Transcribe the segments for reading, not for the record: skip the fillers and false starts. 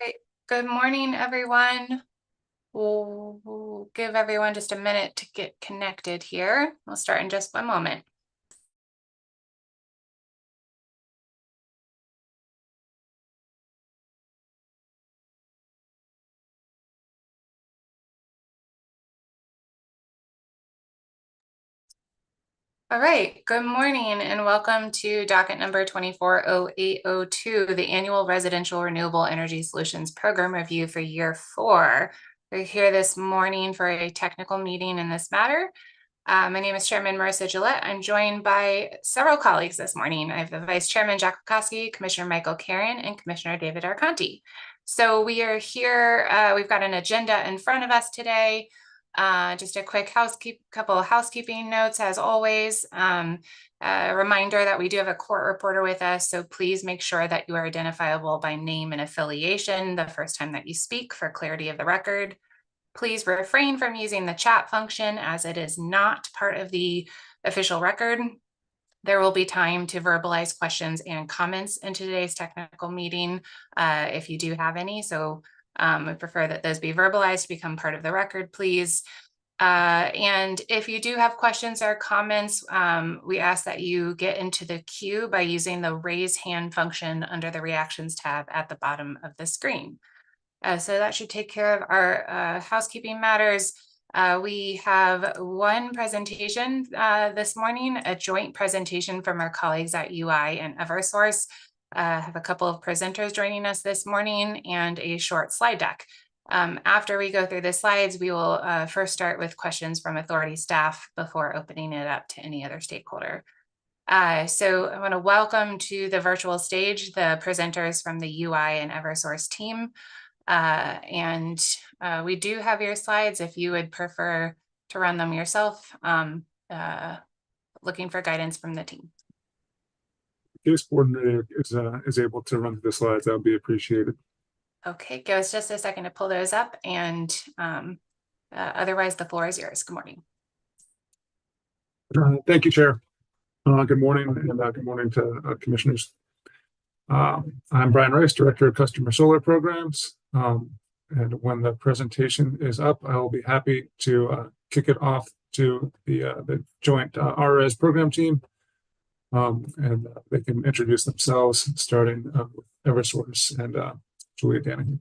Great. Good morning, everyone. We'll give everyone just a minute to get connected here. We'll start in just one moment. All right, good morning and welcome to docket number 240802, the annual residential renewable energy solutions program review for year 4. We're here this morning for a technical meeting in this matter. My name is Chairman Marissa Gillette. I'm joined by several colleagues this morning. I have the Vice Chairman Jack Kokoski, Commissioner Michael Karen, and Commissioner David Arconti. So we are here. We've got an agenda in front of us today. Just a quick couple of housekeeping notes, as always. A reminder that we do have a court reporter with us, so please make sure that you are identifiable by name and affiliation the first time that you speak for clarity of the record. Please refrain from using the chat function as it is not part of the official record. There will be time to verbalize questions and comments in today's technical meeting if you do have any. So I prefer that those be verbalized to become part of the record, please. And if you do have questions or comments, we ask that you get into the queue by using the raise hand function under the reactions tab at the bottom of the screen. So that should take care of our housekeeping matters. We have one presentation this morning, a joint presentation from our colleagues at UI and Eversource. Have a couple of presenters joining us this morning and a short slide deck. After we go through the slides, we will first start with questions from authority staff before opening it up to any other stakeholder. So I want to welcome to the virtual stage the presenters from the UI and Eversource team. We do have your slides if you would prefer to run them yourself, looking for guidance from the team. Case coordinator is able to run the slides, that would be appreciated. Okay, give us just a second to pull those up, and otherwise the floor is yours. Good morning. Thank you, Chair. Good morning, and good morning to commissioners. I'm Brian Rice, Director of Customer Solar Programs. And when the presentation is up, I will be happy to kick it off to the joint RS program team. And they can introduce themselves, starting with Eversource and Julia Danahy.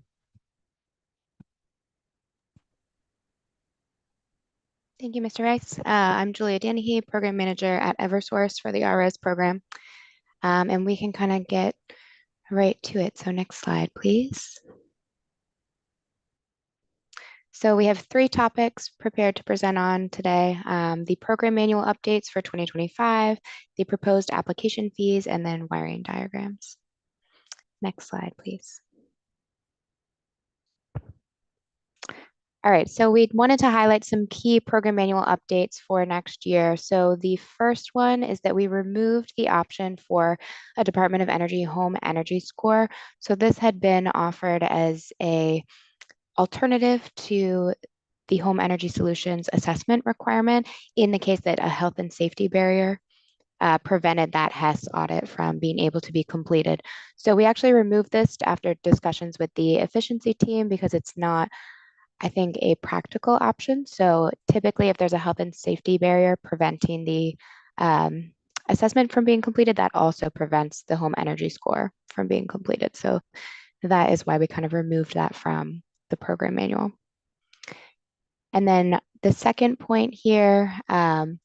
Thank you, Mr. Rice. I'm Julia Danahy, Program Manager at Eversource for the RS program. And we can kind of get right to it. So next slide, please. So we have 3 topics prepared to present on today. The program manual updates for 2025, the proposed application fees, and then wiring diagrams. Next slide, please. All right, so we wanted to highlight some key program manual updates for next year. So the first one is that we removed the option for a Department of Energy home energy score. So this had been offered as an alternative to the home energy solutions assessment requirement in the case that a health and safety barrier prevented that HES audit from being able to be completed. So we actually removed this after discussions with the efficiency team because it's not, I think, a practical option. So typically if there's a health and safety barrier preventing the assessment from being completed, that also prevents the home energy score from being completed. So that is why we kind of removed that from the program manual. And then the second point here, the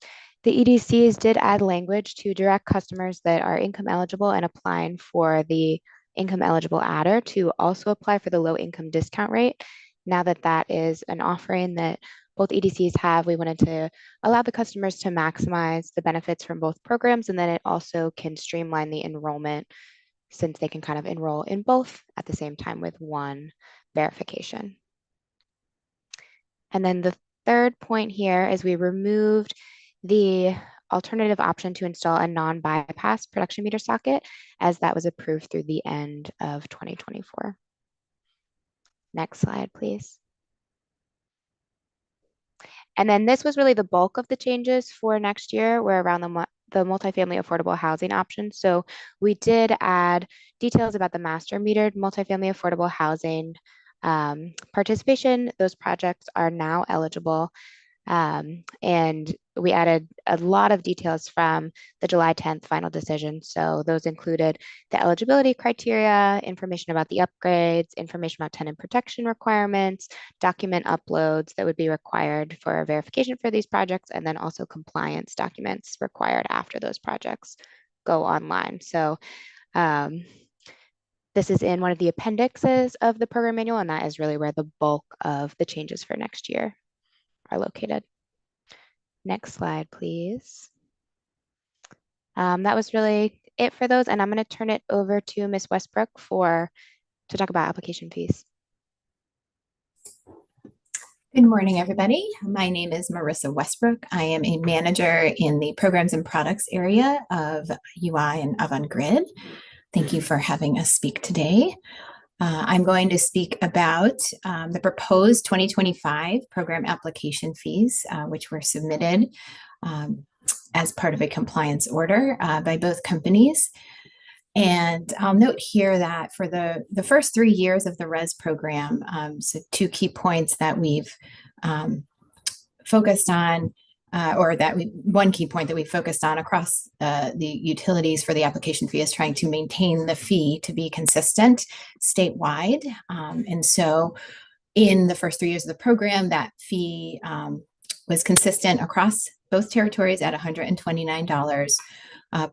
EDCs did add language to direct customers that are income eligible and applying for the income eligible adder to also apply for the low income discount rate. Now that that is an offering that both EDCs have, we wanted to allow the customers to maximize the benefits from both programs, and then it also can streamline the enrollment since they can kind of enroll in both at the same time with one verification. And then the third point here is we removed the alternative option to install a non-bypass production meter socket, as that was approved through the end of 2024. Next slide, please. And then this was really the bulk of the changes for next year, where around the multifamily affordable housing option. So we did add details about the master metered multifamily affordable housing participation. Those projects are now eligible. And we added a lot of details from the July 10th final decision. So those included the eligibility criteria, information about the upgrades, information about tenant protection requirements, document uploads that would be required for verification for these projects, and then also compliance documents required after those projects go online. So this is in one of the appendixes of the program manual, and that is really where the bulk of the changes for next year are located. Next slide, please. That was really it for those, and I'm going to turn it over to Ms. Westbrook to talk about application fees. Good morning, everybody. My name is Marissa Westbrook. I am a manager in the programs and products area of UI and Avangrid. Thank you for having us speak today. I'm going to speak about the proposed 2025 program application fees, which were submitted as part of a compliance order by both companies. And I'll note here that for the first 3 years of the RES program, so 2 key points that we've focused on, one key point that we focused on across the utilities for the application fee is trying to maintain the fee to be consistent statewide. And so in the first 3 years of the program, that fee was consistent across both territories at $129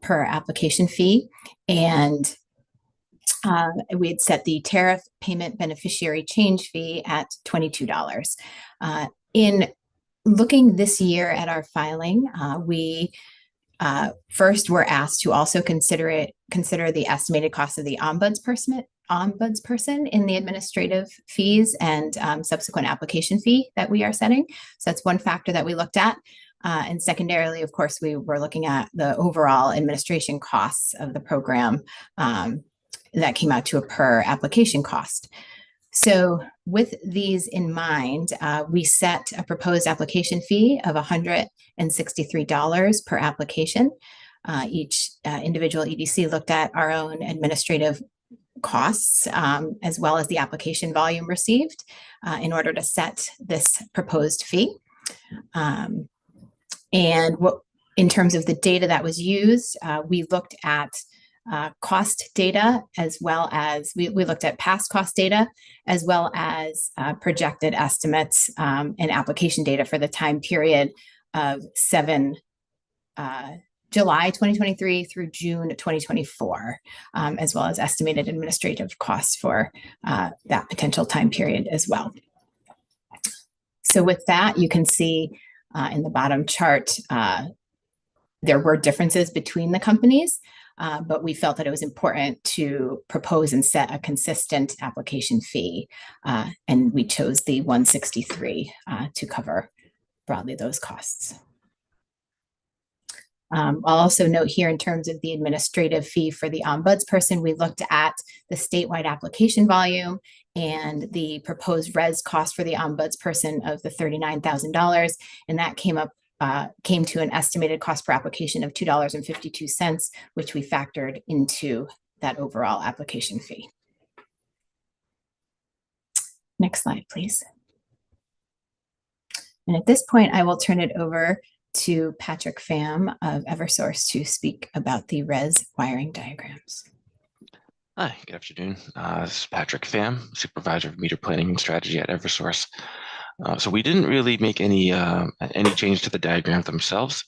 per application fee. And we had set the tariff payment beneficiary change fee at $22. In looking this year at our filing, we first were asked to also consider the estimated cost of the ombudsperson in the administrative fees and subsequent application fee that we are setting. So that's one factor that we looked at. And secondarily, of course, we were looking at the overall administration costs of the program that came out to a per application cost. So with these in mind, we set a proposed application fee of $163 per application. Each individual EDC looked at our own administrative costs as well as the application volume received in order to set this proposed fee. And in terms of the data that was used, we looked at cost data as well as we looked at past cost data as well as projected estimates and application data for the time period of July 2023 through June 2024, as well as estimated administrative costs for that potential time period as well. So with that, you can see in the bottom chart, there were differences between the companies, but we felt that it was important to propose and set a consistent application fee, and we chose the $163 to cover broadly those costs. I'll also note here in terms of the administrative fee for the ombudsperson, we looked at the statewide application volume and the proposed res cost for the ombudsperson of the $39,000, and that came to an estimated cost per application of $2.52, which we factored into that overall application fee. Next slide, please. And at this point, I will turn it over to Patrick Pham of Eversource to speak about the res wiring diagrams. Hi, good afternoon. This is Patrick Pham, Supervisor of Meter Planning and Strategy at Eversource. So we didn't really make any change to the diagrams themselves.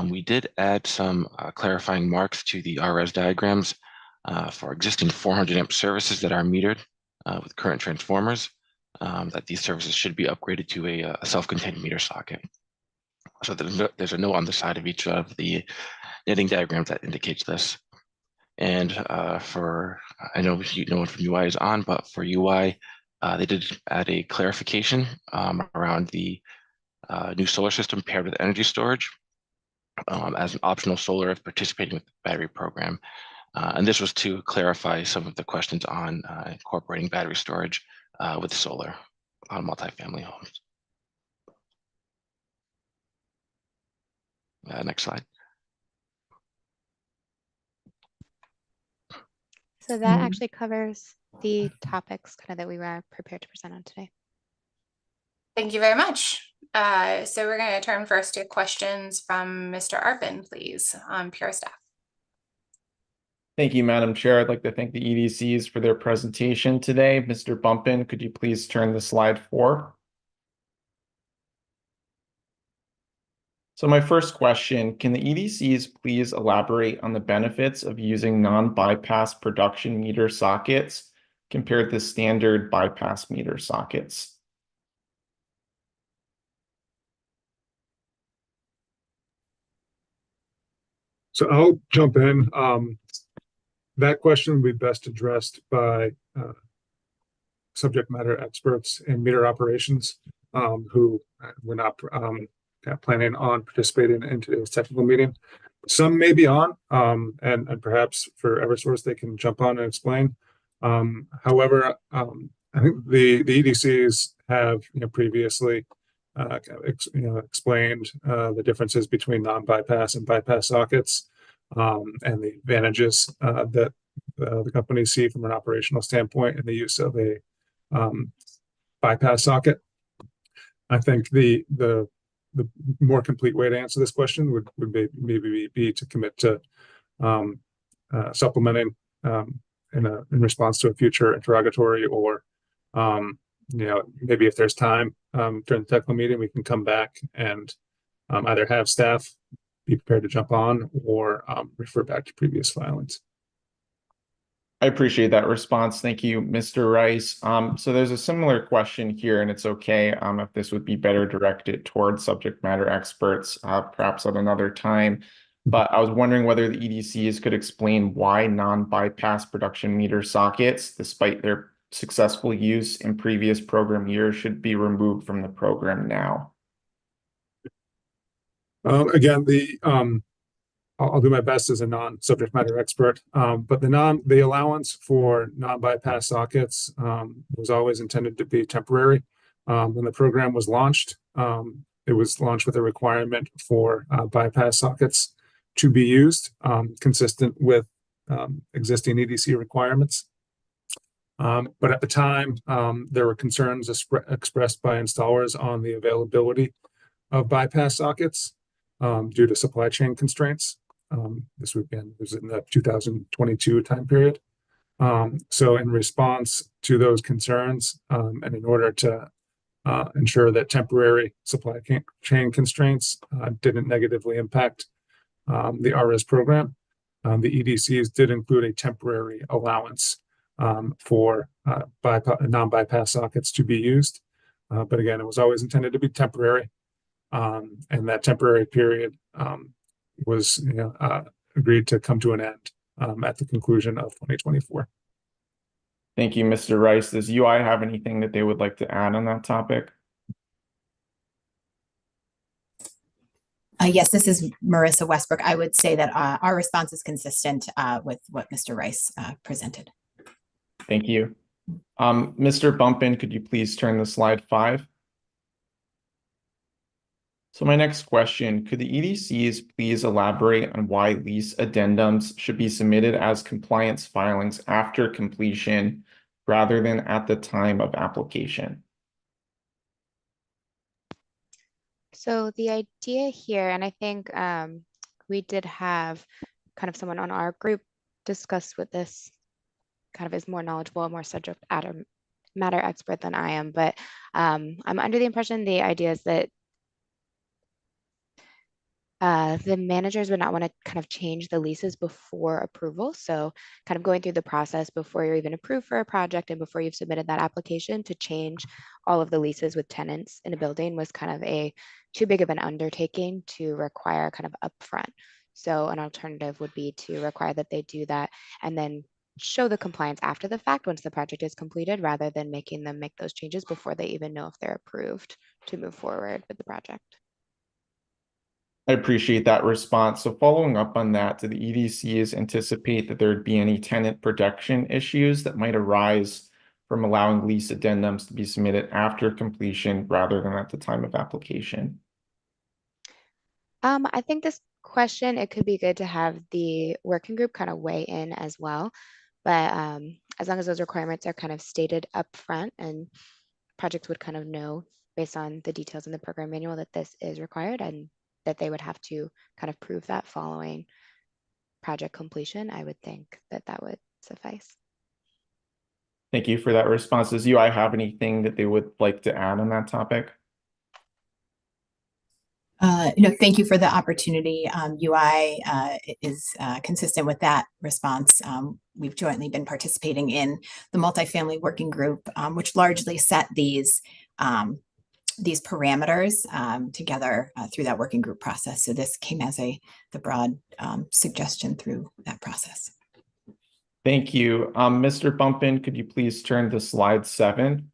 We did add some clarifying marks to the RS diagrams for existing 400 amp services that are metered with current transformers, that these services should be upgraded to a self-contained meter socket. So there's a note on the side of each of the netting diagrams that indicates this. And I know no one from UI is on, but for UI, they did add a clarification around the new solar system paired with energy storage as an optional solar if participating with the battery program. And this was to clarify some of the questions on incorporating battery storage with solar on multifamily homes. Next slide. So that actually covers the topics kind of that we were prepared to present on today. Thank you very much. So we're going to turn first to questions from Mr. Arpin, please, on Pure Staff. Thank you, Madam Chair. I'd like to thank the EDCs for their presentation today. Mr. Bumpin, could you please turn to slide 4? So my first question, can the EDCs please elaborate on the benefits of using non-bypass production meter sockets compared to standard bypass meter sockets? So I'll jump in. That question would be best addressed by subject matter experts in meter operations who were not planning on participating in today's technical meeting. Some may be on, and perhaps for Eversource they can jump on and explain. However, I think the EDCs have previously explained the differences between non-bypass and bypass sockets, and the advantages that the companies see from an operational standpoint in the use of a bypass socket. I think the more complete way to answer this question would maybe be to commit to supplementing in response to a future interrogatory, or maybe if there's time during the technical meeting, we can come back and either have staff be prepared to jump on or refer back to previous filings. I appreciate that response. Thank you, Mr. Rice. So there's a similar question here, and it's okay if this would be better directed towards subject matter experts, perhaps at another time. But I was wondering whether the EDCs could explain why non-bypass production meter sockets, despite their successful use in previous program years, should be removed from the program now. Again, I'll do my best as a non-subject matter expert, but the allowance for non-bypass sockets was always intended to be temporary. When the program was launched, it was launched with a requirement for bypass sockets to be used, consistent with existing EDC requirements. But at the time, there were concerns expressed by installers on the availability of bypass sockets due to supply chain constraints. This was in the 2022 time period. So in response to those concerns, and in order to ensure that temporary supply chain constraints didn't negatively impact the RS program, the EDCs did include a temporary allowance for non-bypass sockets to be used. But again, it was always intended to be temporary. And that temporary period was agreed to come to an end at the conclusion of 2024. Thank you, Mr. Rice. Does UI have anything that they would like to add on that topic? Yes, this is Marissa Westbrook. I would say that our response is consistent with what Mr. Rice presented. Thank you. Mr. Bumpin, could you please turn to slide 5? So my next question, could the EDCs please elaborate on why lease addendums should be submitted as compliance filings after completion rather than at the time of application? So the idea here, and I think we did have kind of someone on our group discuss with this, kind of is more knowledgeable, more subject matter expert than I am, but I'm under the impression the idea is that the managers would not want to kind of change the leases before approval. So kind of going through the process before you're even approved for a project and before you've submitted that application to change all of the leases with tenants in a building was kind of too big of an undertaking to require kind of upfront. So an alternative would be to require that they do that and then show the compliance after the fact once the project is completed, rather than making them make those changes before they even know if they're approved to move forward with the project. I appreciate that response. So following up on that, do the EDCs anticipate that there'd be any tenant protection issues that might arise from allowing lease addendums to be submitted after completion rather than at the time of application? I think this question, it could be good to have the working group kind of weigh in as well. But as long as those requirements are kind of stated up front and projects would kind of know based on the details in the program manual that this is required and that they would have to kind of prove that following project completion, I would think that that would suffice. Thank you for that response. Does UI have anything that they would like to add on that topic? No, thank you for the opportunity. UI is consistent with that response. We've jointly been participating in the multifamily working group, which largely set these parameters together through that working group process. So this came as the broad suggestion through that process. Thank you. Mr. Bumpin, could you please turn to slide 7?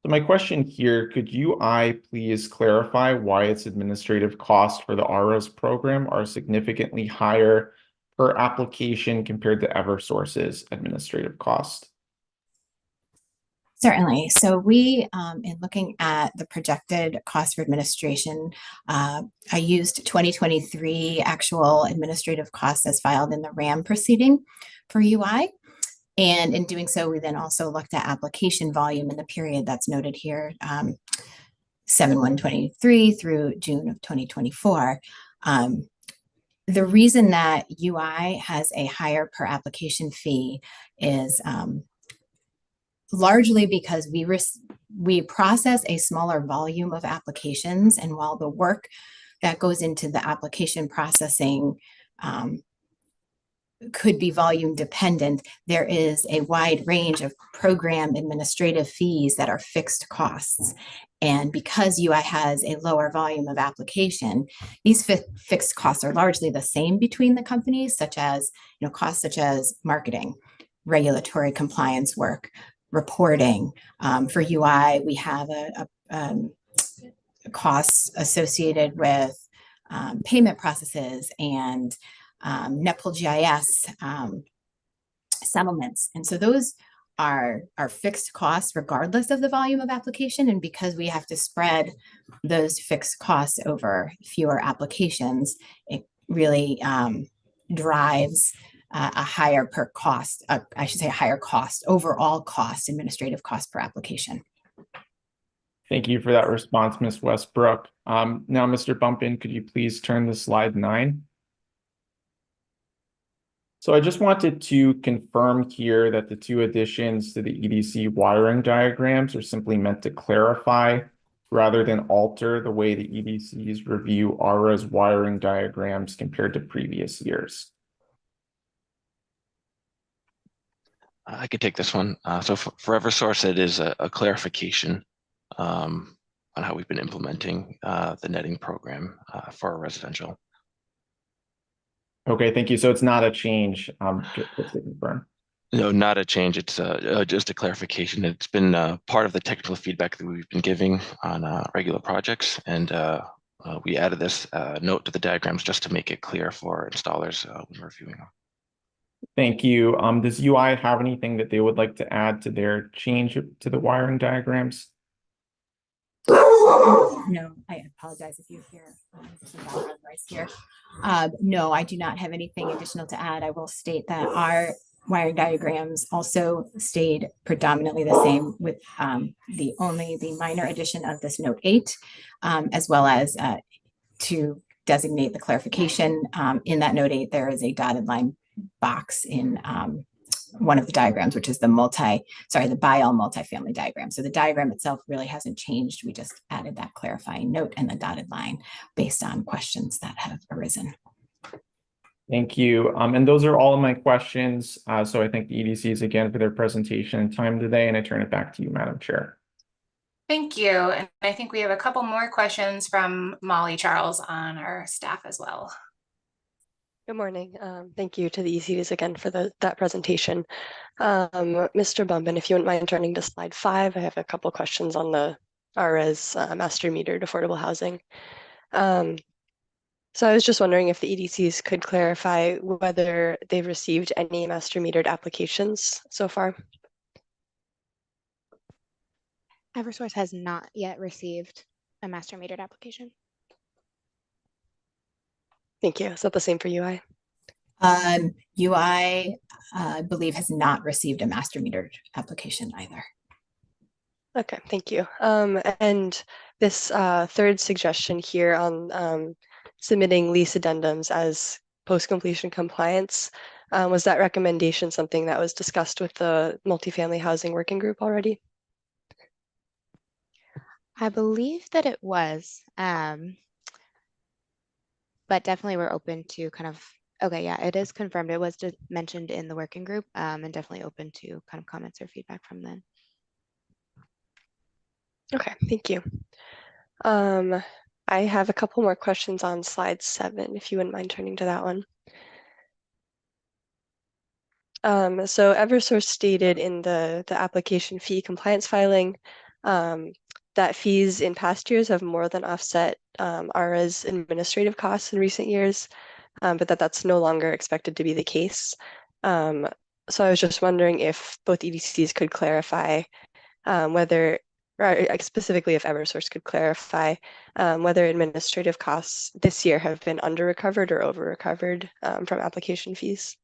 So my question here, could UI please clarify why its administrative costs for the ROS program are significantly higher per application compared to Eversource's administrative cost? Certainly. So we, in looking at the projected cost for administration, I used 2023 actual administrative costs as filed in the RAM proceeding for UI. And in doing so, we then also looked at application volume in the period that's noted here, 7/1/23 through June of 2024. The reason that UI has a higher per application fee is largely because we process a smaller volume of applications, and while the work that goes into the application processing could be volume dependent, there is a wide range of program administrative fees that are fixed costs. And because UI has a lower volume of application, these fixed costs are largely the same between the companies, such as costs such as marketing, regulatory compliance work, reporting. For UI, we have costs associated with payment processes and NetPool GIS settlements. And so those are fixed costs regardless of the volume of application. And because we have to spread those fixed costs over fewer applications, it really drives a higher per cost, I should say a higher cost, overall cost, administrative cost per application. Thank you for that response, Ms. Westbrook. Now, Mr. Bumpin, could you please turn to slide 9? So I just wanted to confirm here that the 2 additions to the EDC wiring diagrams are simply meant to clarify rather than alter the way the EDCs review ARA's wiring diagrams compared to previous years. I could take this one. So for Eversource, it is a clarification on how we've been implementing the netting program for our residential. Okay, thank you. So it's not a change, just to confirm. No, not a change. It's just a clarification. It's been part of the technical feedback that we've been giving on regular projects, and we added this note to the diagrams just to make it clear for installers when reviewing them. Thank you. Does UI have anything that they would like to add to their change to the wiring diagrams? No, I apologize if you hear some background noise here. No, I do not have anything additional to add. I will state that our wiring diagrams also stayed predominantly the same, with the minor addition of this note 8, as well as to designate the clarification. In that note 8, there is a dotted line box in one of the diagrams, which is the BIL multifamily diagram. So the diagram itself really hasn't changed. We just added that clarifying note and the dotted line based on questions that have arisen. Thank you. And those are all of my questions. So I thank the EDCs again for their presentation and time today, and I turn it back to you, Madam Chair. Thank you. And I think we have a couple more questions from Molly Charles on our staff as well. Good morning. Thank you to the ECs again for that presentation. Mr. Bumpin, if you wouldn't mind turning to slide 5, I have a couple questions on the RES master metered affordable housing. So I was just wondering if the EDCs could clarify whether they've received any master metered applications so far. Eversource has not yet received a master metered application. Thank you. Is that the same for UI? UI, I believe, has not received a master meter application either. Okay, thank you. And this third suggestion here on submitting lease addendums as post-completion compliance, was that recommendation something that was discussed with the multifamily housing working group already? I believe that it was, but definitely we're open to kind of, okay, yeah, it is confirmed. It was just mentioned in the working group, and definitely open to kind of comments or feedback from them. Okay, thank you. I have a couple more questions on slide 7, if you wouldn't mind turning to that one. So Eversource stated in the application fee compliance filing that fees in past years have more than offset ARA's administrative costs in recent years, but that's no longer expected to be the case. So I was just wondering if both EDCs could clarify whether, or specifically if Eversource could clarify whether administrative costs this year have been under recovered or over recovered from application fees.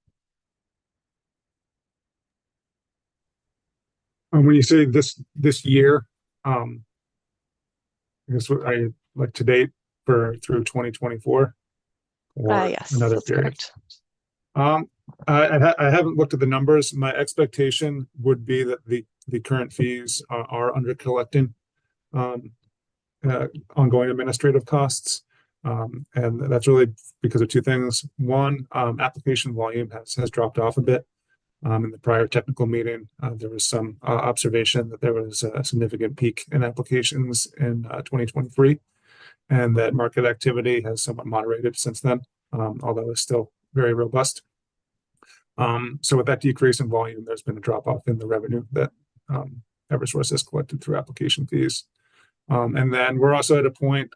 When you say this year, I guess what I like to date through 2024 or Yes, another that's period. correct. I haven't looked at the numbers. My expectation would be that the current fees are under collecting ongoing administrative costs. And that's really because of two things. One, application volume has dropped off a bit. In the prior technical meeting, there was some observation that there was a significant peak in applications in 2023, and that market activity has somewhat moderated since then, although it's still very robust. So with that decrease in volume, there's been a drop off in the revenue that Eversource has collected through application fees. And then we're also at a point,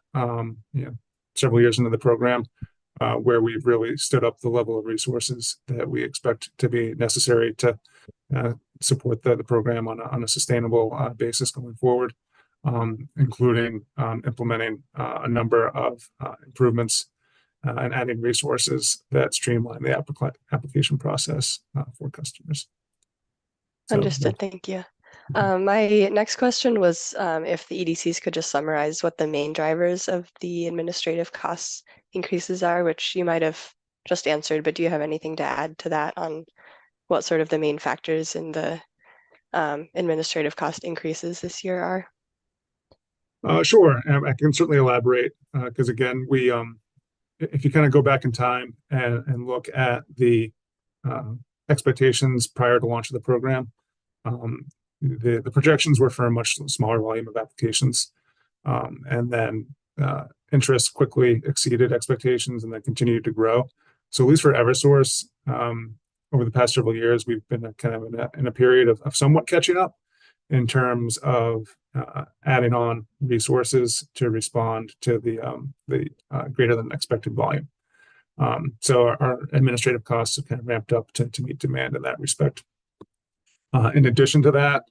several years into the program, where we've really stood up the level of resources that we expect to be necessary to support the program on a sustainable basis going forward, including implementing a number of improvements and adding resources that streamline the application process for customers. So, Understood, thank you. My next question was if the EDCs could just summarize what the main drivers of the administrative costs increases are, which you might have just answered, but do you have anything to add to that on what sort of the main factors in the administrative cost increases this year are? Sure, I can certainly elaborate because again, if you kind of go back in time and look at the expectations prior to launch of the program, the projections were for a much smaller volume of applications, and then interest quickly exceeded expectations and then continued to grow. So at least for Eversource, over the past several years, we've been kind of in a period of somewhat catching up in terms of adding on resources to respond to the greater than expected volume. So our administrative costs have kind of ramped up to meet demand in that respect. In addition to that,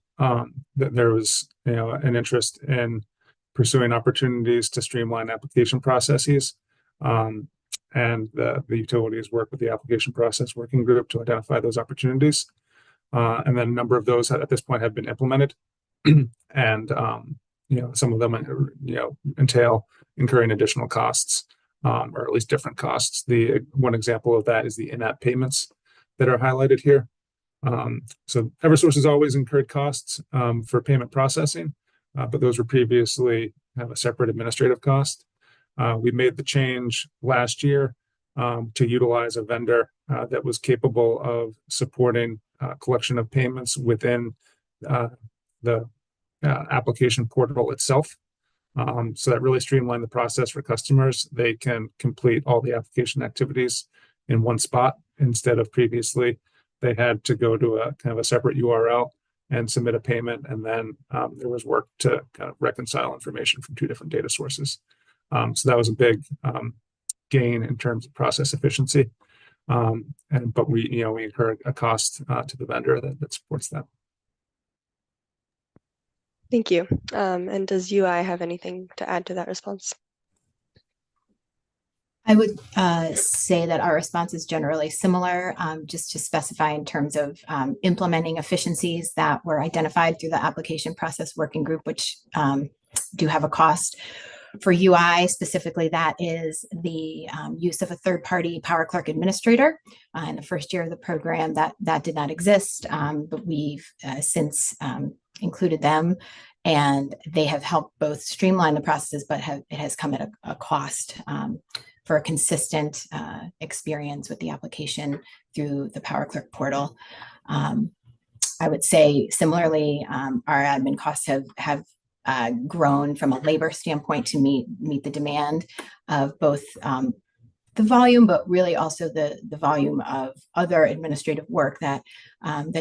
there was an interest in pursuing opportunities to streamline application processes, and the utilities work with the application process working group to identify those opportunities. And then a number of those at this point have been implemented, and some of them entail incurring additional costs, or at least different costs. The one example of that is the in-app payments that are highlighted here. So Eversource has always incurred costs for payment processing, but those were previously have a separate administrative cost. We made the change last year to utilize a vendor that was capable of supporting collection of payments within the application portal itself. So that really streamlined the process for customers. They can complete all the application activities in one spot instead of previously they had to go to a kind of a separate URL and submit a payment, and then there was work to kind of reconcile information from two different data sources. So that was a big gain in terms of process efficiency. But we incur a cost to the vendor that supports that. Thank you. And does UI have anything to add to that response? I would say that our response is generally similar, just to specify in terms of implementing efficiencies that were identified through the application process working group, which do have a cost. For UI specifically, that is the use of a third-party power clerk administrator. In the first year of the program, that did not exist, but we've since included them, and they have helped both streamline the processes, but it has come at a cost for a consistent experience with the application through the Power Clerk portal. I would say similarly, our admin costs have grown from a labor standpoint to meet the demand of both the volume, but really also the volume of other administrative work that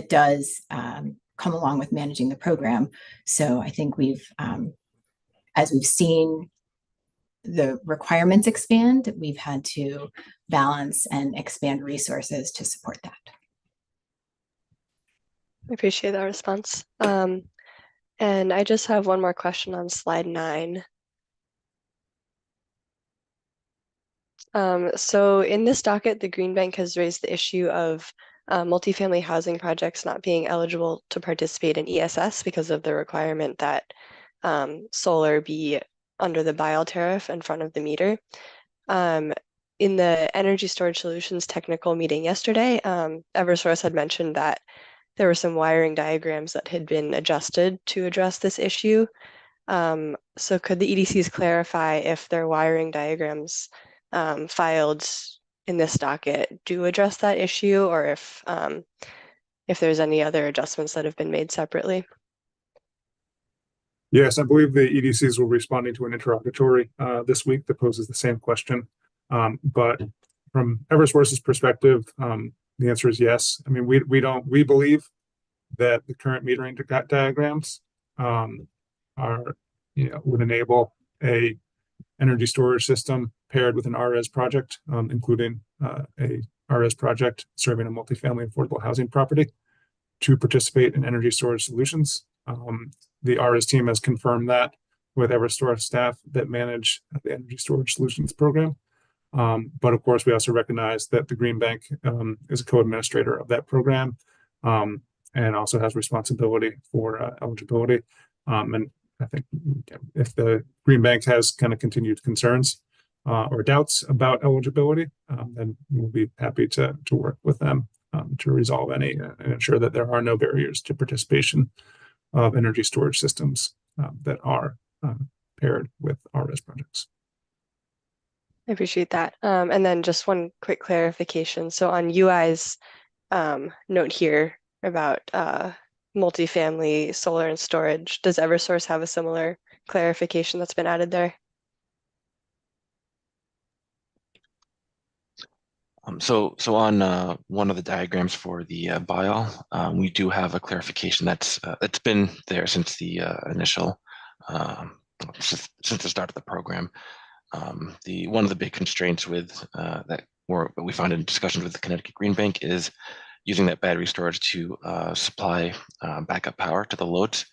does come along with managing the program. So I think as we've seen the requirements expand, we've had to balance and expand resources to support that. I appreciate that response. And I just have one more question on slide 9. So in this docket, the Green Bank has raised the issue of multifamily housing projects not being eligible to participate in ESS because of the requirement that solar be under the BIAL tariff in front of the meter. In the Energy Storage Solutions technical meeting yesterday, Eversource had mentioned that there were some wiring diagrams that had been adjusted to address this issue. So could the EDCs clarify if their wiring diagrams filed in this docket do address that issue, or if there's any other adjustments that have been made separately? Yes, I believe the EDCs were responding to an interrogatory this week that poses the same question. But from Eversource's perspective, the answer is yes. I mean, we believe that the current metering diagrams would enable a energy storage system paired with an RS project, including a RS project serving a multifamily affordable housing property, to participate in energy storage solutions. The RS team has confirmed that with Eversource staff that manage the Energy Storage Solutions program. But of course, we also recognize that the Green Bank is a co-administrator of that program and also has responsibility for eligibility. And I think if the Green Bank has kind of continued concerns or doubts about eligibility, then we'll be happy to work with them to resolve any and ensure that there are no barriers to participation of energy storage systems that are paired with RS projects. I appreciate that. And then just one quick clarification. So on UI's note here about multifamily solar and storage, does Eversource have a similar clarification that's been added there? So on one of the diagrams for the BIAL, we do have a clarification that's been there since the initial since the start of the program. One of the big constraints with that we found in discussions with the Connecticut Green Bank is using that battery storage to supply backup power to the loads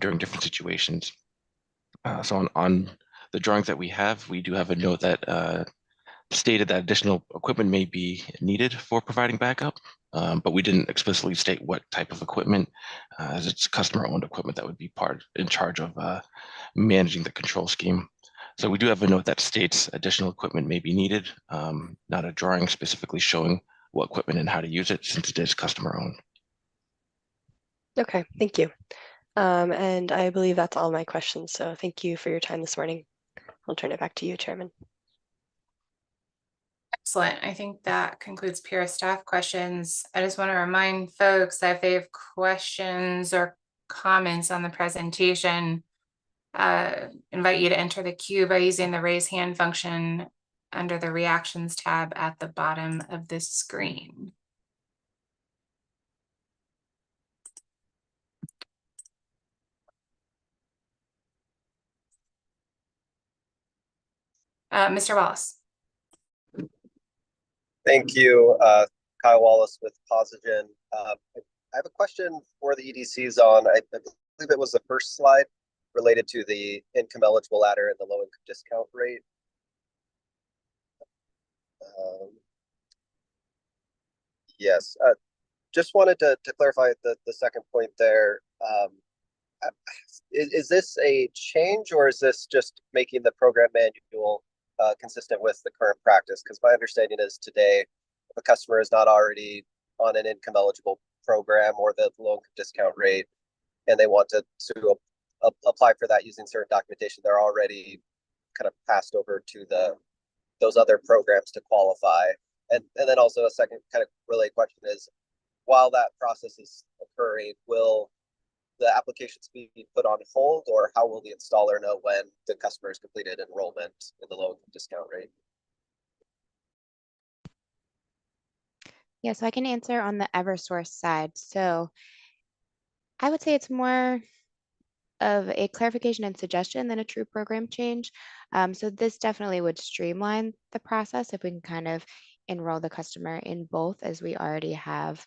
during different situations. So on the drawings that we have, we do have a note that stated that additional equipment may be needed for providing backup, but we didn't explicitly state what type of equipment, as it's customer-owned equipment that would be in charge of managing the control scheme. So we do have a note that states additional equipment may be needed, not a drawing specifically showing what equipment and how to use it, since it is customer-owned. Okay, thank you. And I believe that's all my questions. So thank you for your time this morning. I'll turn it back to you, Chairman. Excellent. I think that concludes peer staff questions. I just want to remind folks that if they have questions or comments on the presentation, invite you to enter the queue by using the raise hand function under the reactions tab at the bottom of the screen. Mr. Wallace. Thank you, Kyle Wallace with Posigen. I have a question for the EDCs on, I believe it was the first slide related to the income eligible ladder and the low income discount rate. Yes, just wanted to clarify the second point there. Is this a change, or is this just making the program manual consistent with the current practice? Because my understanding is today, if a customer is not already on an income eligible program or the low income discount rate, and they want to apply for that using certain documentation, they're already kind of passed over to those other programs to qualify. And then also a second kind of related question is, while that process is occurring, will the applications be put on hold, or how will the installer know when the customer has completed enrollment in the low income discount rate? Yeah, so I can answer on the Eversource side. So I would say it's more of a clarification and suggestion than a true program change. So this definitely would streamline the process if we can kind of enroll the customer in both, as we already have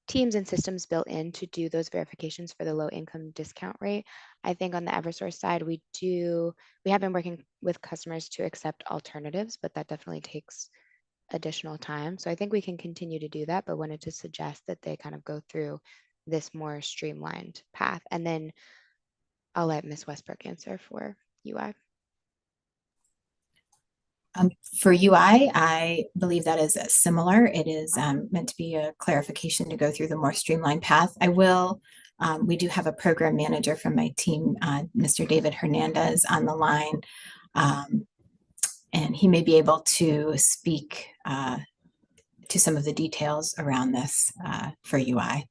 teams and systems built in to do those verifications for the low income discount rate. I think on the Eversource side, we have been working with customers to accept alternatives, but that definitely takes additional time. So I think we can continue to do that, but wanted to suggest that they kind of go through this more streamlined path. And then I'll let Ms. Westbrook answer for UI. For UI, I believe that is similar. It is meant to be a clarification to go through the more streamlined path. We do have a program manager from my team, Mr. David Hernandez, on the line, and he may be able to speak to some of the details around this for UI.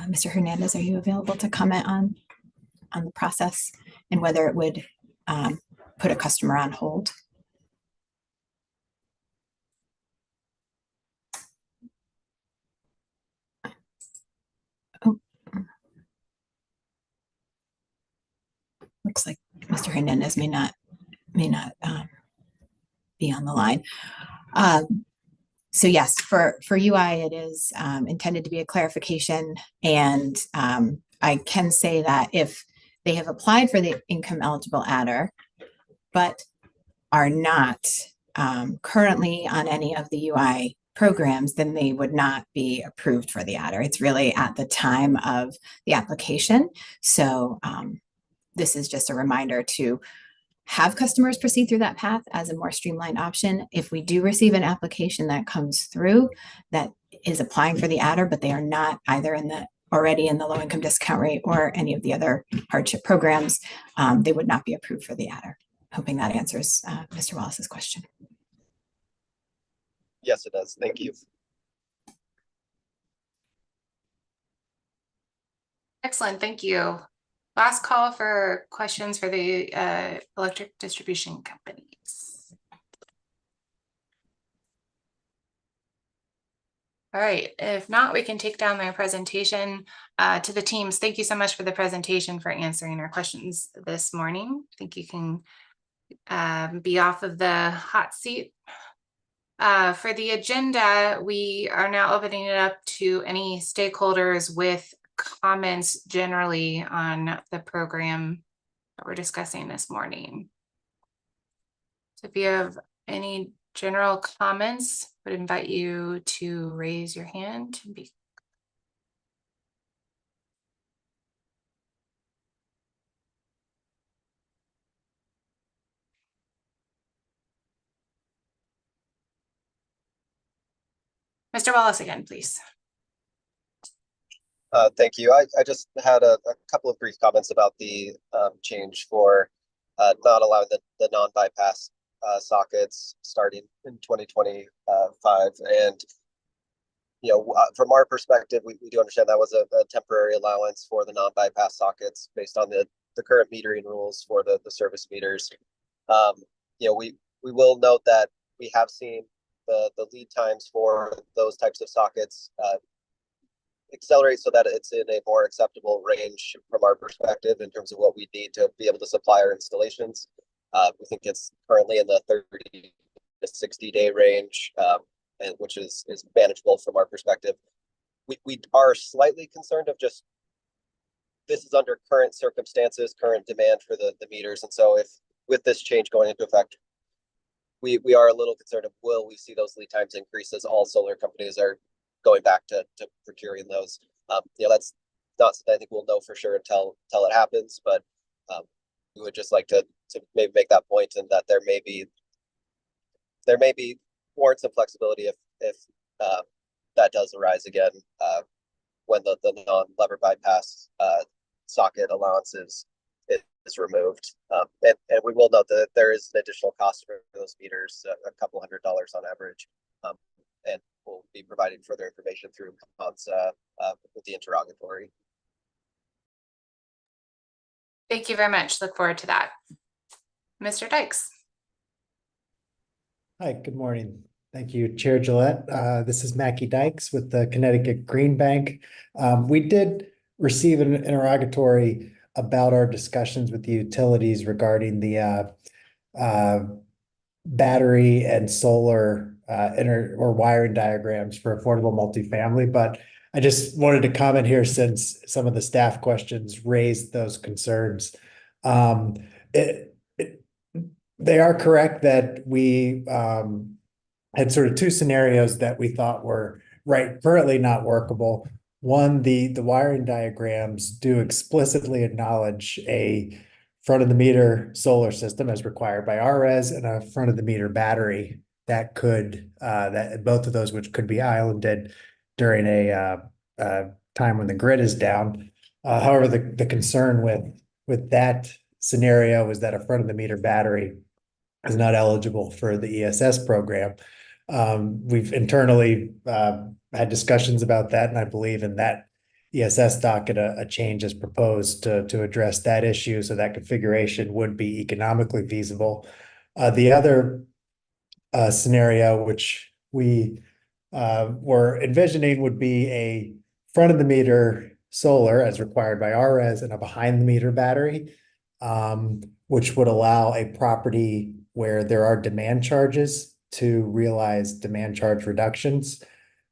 Mr. Hernandez, are you available to comment on the process and whether it would put a customer on hold? Oh. Looks like Mr. Hernandez may not be on the line. So yes, for UI, it is intended to be a clarification. And I can say that if they have applied for the income eligible adder, but are not currently on any of the UI programs, then they would not be approved for the adder. It's really at the time of the application. So this is just a reminder to have customers proceed through that path as a more streamlined option. If we do receive an application that comes through that is applying for the adder, but they are not either already in the low income discount rate or any of the other hardship programs, they would not be approved for the adder. Hoping that answers Mr. Wallace's question. Yes, it does. Thank you. Excellent, thank you. Last call for questions for the electric distribution companies. All right, if not, we can take down their presentation. To the teams, thank you so much for the presentation, for answering our questions this morning. I think you can be off of the hot seat. For the agenda, we are now opening it up to any stakeholders with comments generally on the program that we're discussing this morning. So if you have any general comments, I would invite you to raise your hand. Mr. Wallace again, please. Thank you. I just had a couple of brief comments about the change for not allowing the non-bypass sockets starting in 2025. And, from our perspective, we do understand that was a temporary allowance for the non-bypass sockets based on the current metering rules for the service meters. We will note that we have seen the lead times for those types of sockets accelerate so that it's in a more acceptable range from our perspective in terms of what we need to be able to supply our installations. We think it's currently in the 30 to 60 day range, and which is manageable from our perspective. We are slightly concerned of just this is under current circumstances, current demand for the meters. And so if with this change going into effect, we are a little concerned of, will we see those lead times increase as all solar companies are going back to procuring those? That's not something I think we'll know for sure until it happens, but we would just like to maybe make that point, and that there may be warrants some flexibility if that does arise again, when the non-lever bypass socket allowance is removed. And we will note that there is an additional cost for those meters, a couple $100 on average. And we'll be providing further information through comments with the interrogatory. Thank you very much. Look forward to that. Mr. Dykes. Hi, good morning. Thank you, Chair Gillette. This is Mackie Dykes with the Connecticut Green Bank. We did receive an interrogatory about our discussions with the utilities regarding the battery and solar wiring diagrams for affordable multifamily, but I just wanted to comment here since some of the staff questions raised those concerns. They are correct that we had sort of two scenarios that we thought were currently not workable. One, the wiring diagrams do explicitly acknowledge a front of the meter solar system as required by RES and a front of the meter battery that could that both of those which could be islanded during a time when the grid is down. However, the concern with that scenario is that a front of the meter battery is not eligible for the ESS program. We've internally had discussions about that, and I believe in that ESS docket a change is proposed to address that issue, so that configuration would be economically feasible. The other scenario, which we were envisioning, would be a front of the meter solar as required by RES and a behind the meter battery, which would allow a property where there are demand charges to realize demand charge reductions.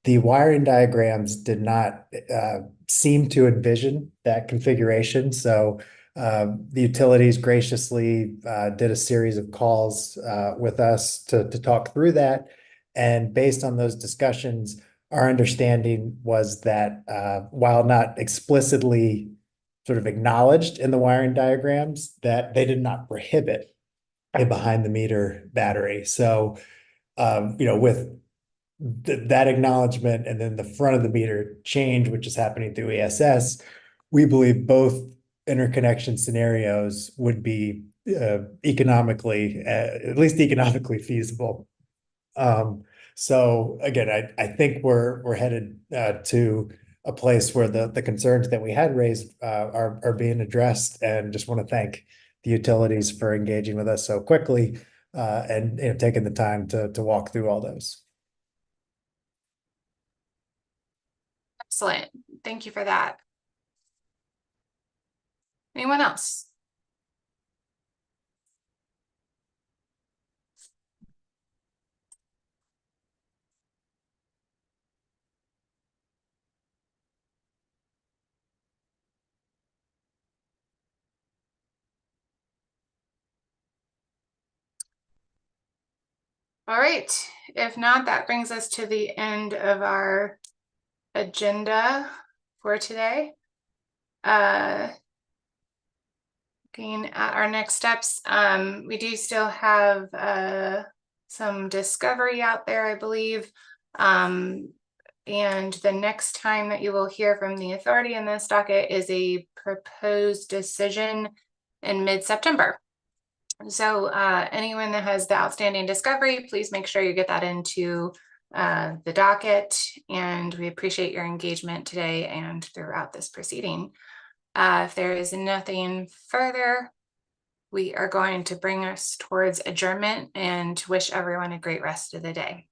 The wiring diagrams did not seem to envision that configuration. So the utilities graciously did a series of calls with us to talk through that. And based on those discussions, our understanding was that while not explicitly sort of acknowledged in the wiring diagrams, that they did not prohibit a behind the meter battery. So, with that acknowledgement and then the front of the meter change, which is happening through ESS, we believe both interconnection scenarios would be economically, at least economically feasible. So again, I think we're headed to a place where the concerns that we had raised are being addressed, and just want to thank the utilities for engaging with us so quickly and taking the time to walk through all those. Excellent. Thank you for that. Anyone else? All right. If not, that brings us to the end of our agenda for today. Looking at our next steps, we do still have some discovery out there, I believe. And the next time that you will hear from the authority in this docket is a proposed decision in mid-September. So anyone that has the outstanding discovery, please make sure you get that into the docket, and we appreciate your engagement today and throughout this proceeding. If there is nothing further, we are going to bring us towards adjournment and wish everyone a great rest of the day.